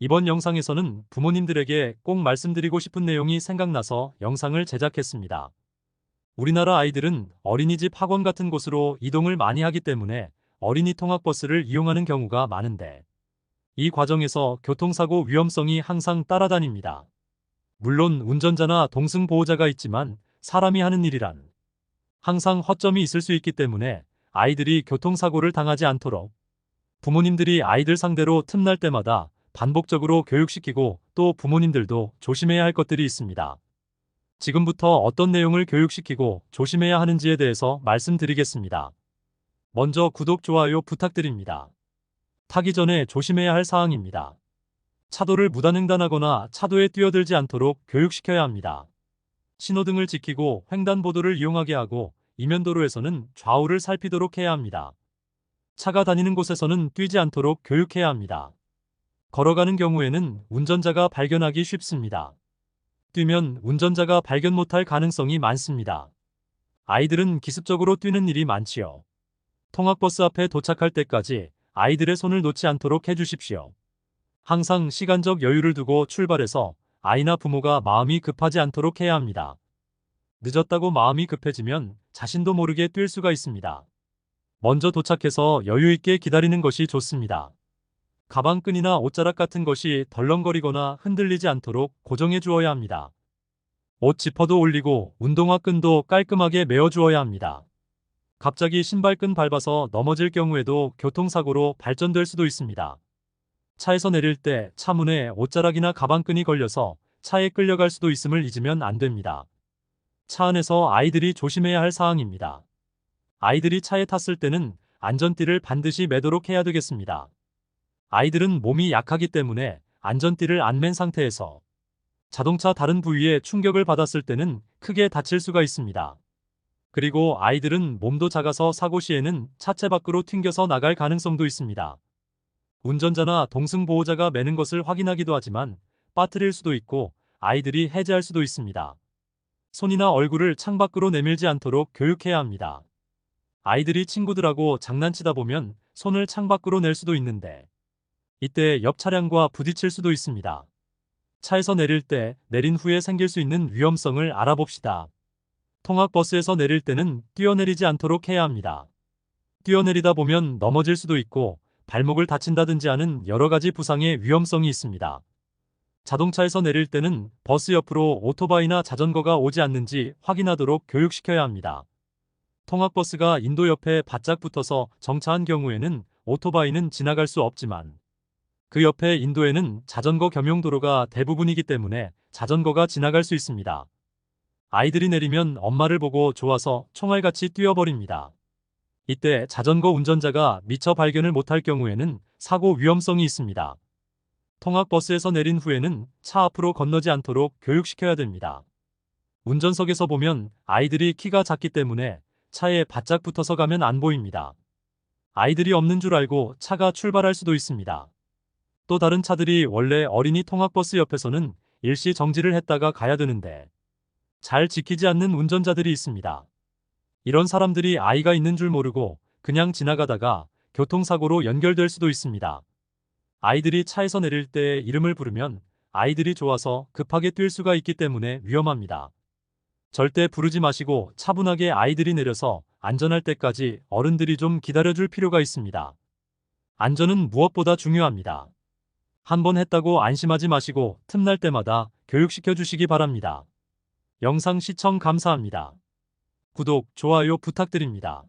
이번 영상에서는 부모님들에게 꼭 말씀드리고 싶은 내용이 생각나서 영상을 제작했습니다. 우리나라 아이들은 어린이집 학원 같은 곳으로 이동을 많이 하기 때문에 어린이 통학버스를 이용하는 경우가 많은데 이 과정에서 교통사고 위험성이 항상 따라다닙니다. 물론 운전자나 동승보호자가 있지만 사람이 하는 일이란 항상 허점이 있을 수 있기 때문에 아이들이 교통사고를 당하지 않도록 부모님들이 아이들 상대로 틈날 때마다 반복적으로 교육시키고 또 부모님들도 조심해야 할 것들이 있습니다. 지금부터 어떤 내용을 교육시키고 조심해야 하는지에 대해서 말씀드리겠습니다. 먼저 구독, 좋아요 부탁드립니다. 타기 전에 조심해야 할 사항입니다. 차도를 무단횡단하거나 차도에 뛰어들지 않도록 교육시켜야 합니다. 신호등을 지키고 횡단보도를 이용하게 하고 이면도로에서는 좌우를 살피도록 해야 합니다. 차가 다니는 곳에서는 뛰지 않도록 교육해야 합니다. 걸어가는 경우에는 운전자가 발견하기 쉽습니다. 뛰면 운전자가 발견 못할 가능성이 많습니다. 아이들은 기습적으로 뛰는 일이 많지요. 통학버스 앞에 도착할 때까지 아이들의 손을 놓지 않도록 해주십시오. 항상 시간적 여유를 두고 출발해서 아이나 부모가 마음이 급하지 않도록 해야 합니다. 늦었다고 마음이 급해지면 자신도 모르게 뛸 수가 있습니다. 먼저 도착해서 여유 있게 기다리는 것이 좋습니다. 가방끈이나 옷자락 같은 것이 덜렁거리거나 흔들리지 않도록 고정해 주어야 합니다. 옷 지퍼도 올리고 운동화 끈도 깔끔하게 매어 주어야 합니다. 갑자기 신발끈 밟아서 넘어질 경우에도 교통사고로 발전될 수도 있습니다. 차에서 내릴 때 차문에 옷자락이나 가방끈이 걸려서 차에 끌려갈 수도 있음을 잊으면 안 됩니다. 차 안에서 아이들이 조심해야 할 사항입니다. 아이들이 차에 탔을 때는 안전띠를 반드시 매도록 해야 되겠습니다. 아이들은 몸이 약하기 때문에 안전띠를 안 맨 상태에서 자동차 다른 부위에 충격을 받았을 때는 크게 다칠 수가 있습니다. 그리고 아이들은 몸도 작아서 사고 시에는 차체 밖으로 튕겨서 나갈 가능성도 있습니다. 운전자나 동승보호자가 매는 것을 확인하기도 하지만 빠뜨릴 수도 있고 아이들이 해제할 수도 있습니다. 손이나 얼굴을 창밖으로 내밀지 않도록 교육해야 합니다. 아이들이 친구들하고 장난치다 보면 손을 창밖으로 낼 수도 있는데 이때 옆 차량과 부딪힐 수도 있습니다. 차에서 내릴 때 내린 후에 생길 수 있는 위험성을 알아봅시다. 통학버스에서 내릴 때는 뛰어내리지 않도록 해야 합니다. 뛰어내리다 보면 넘어질 수도 있고 발목을 다친다든지 하는 여러 가지 부상의 위험성이 있습니다. 자동차에서 내릴 때는 버스 옆으로 오토바이나 자전거가 오지 않는지 확인하도록 교육시켜야 합니다. 통학버스가 인도 옆에 바짝 붙어서 정차한 경우에는 오토바이는 지나갈 수 없지만 그 옆에 인도에는 자전거 겸용 도로가 대부분이기 때문에 자전거가 지나갈 수 있습니다. 아이들이 내리면 엄마를 보고 좋아서 총알같이 뛰어버립니다. 이때 자전거 운전자가 미처 발견을 못할 경우에는 사고 위험성이 있습니다. 통학버스에서 내린 후에는 차 앞으로 건너지 않도록 교육시켜야 됩니다. 운전석에서 보면 아이들이 키가 작기 때문에 차에 바짝 붙어서 가면 안 보입니다. 아이들이 없는 줄 알고 차가 출발할 수도 있습니다. 또 다른 차들이 원래 어린이 통학버스 옆에서는 일시 정지를 했다가 가야 되는데 잘 지키지 않는 운전자들이 있습니다. 이런 사람들이 아이가 있는 줄 모르고 그냥 지나가다가 교통사고로 연결될 수도 있습니다. 아이들이 차에서 내릴 때 이름을 부르면 아이들이 좋아서 급하게 뛸 수가 있기 때문에 위험합니다. 절대 부르지 마시고 차분하게 아이들이 내려서 안전할 때까지 어른들이 좀 기다려줄 필요가 있습니다. 안전은 무엇보다 중요합니다. 한번 했다고 안심하지 마시고 틈날 때마다 교육시켜 주시기 바랍니다. 영상 시청 감사합니다. 구독, 좋아요 부탁드립니다.